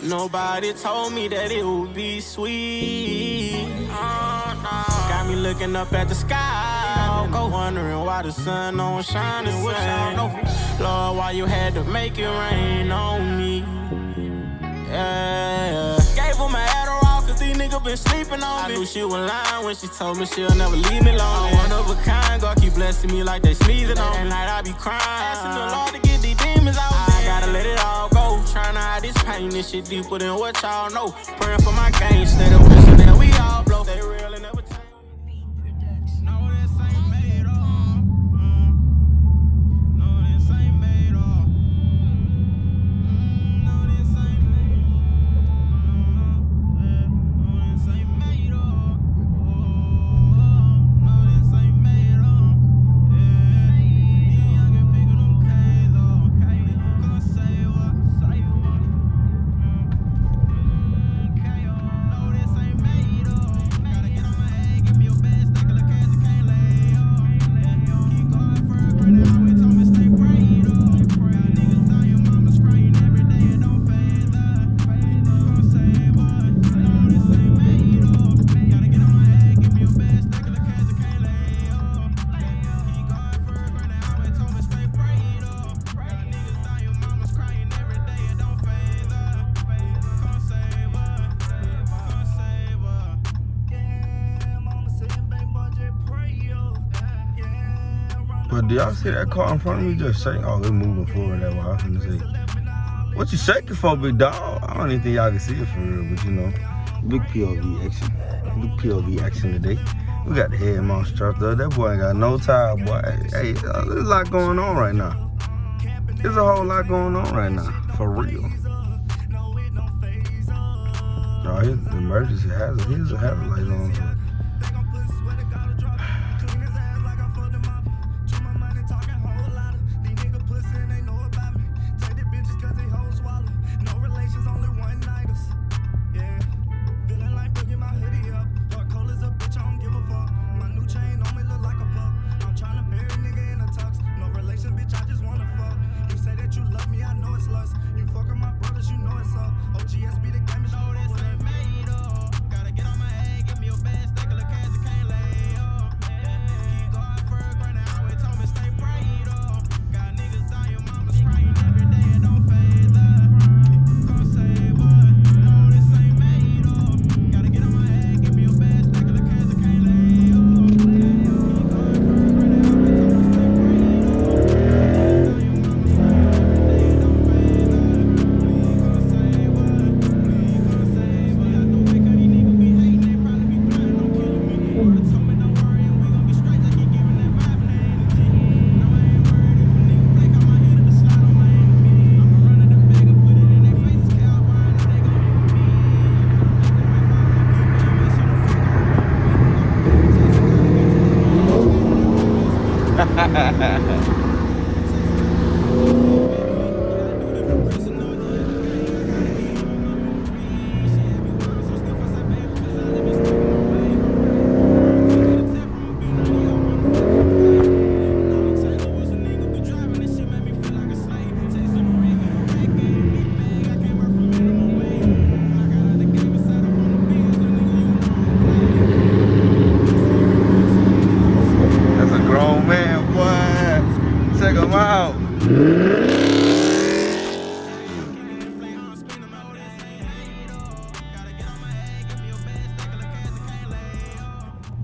Nobody told me that it would be sweet. Got me looking up at the sky, go wondering why the sun don't shine the same. Lord, why you had to make it rain on me? Yeah. Gave her my Adderall, cause these niggas been sleeping on me. I knew she was lying when she told me she'll never leave me alone. One of a kind, God keep blessing me like they sneezing on me. At night I be crying, asking the Lord to get these demons out. I gotta let it all go, trying to hide this pain. This shit deeper than what y'all know. Praying for my gang, instead of wishing that we all blow. They real and never change. No, this ain't made up. No, this ain't made up. No, this ain't made up. No, this ain't made up. No, this ain't made up. Yeah, I can pick them K's up. Gonna say what? No, this ain't made up. Gotta get on my head, give me your best, stack of the cash, you can't lay up. Keep going for a granted, always told me stay prayed up. Y'all niggas down, your mama's crying every day, it don't phase us. Gonna save us. No, this ain't made up. Gotta get on my head, give me your best, stack of the cash, you can't lay up. Keep going for a granted, always told me stay prayed up. Y'all niggas down, your mama's crying every day, it don't phase us. Gonna save us. Gonna save us. Yeah, mama said, baby, boy, just pray up. But do y'all see that car in front of me just shake? Oh, it's moving forward that way. I was gonna say, what you shaking for, big dog? I don't even think y'all can see it for real, but you know, big POV action. Big POV action today. We got the head mount strapped up. That boy ain't got no tire, boy. Hey, there's a lot going on right now. There's a whole lot going on right now, for real. Oh, here's the emergency hazard. Here's a hazard light on. You fucking my brothers, you know it's up. OGS be the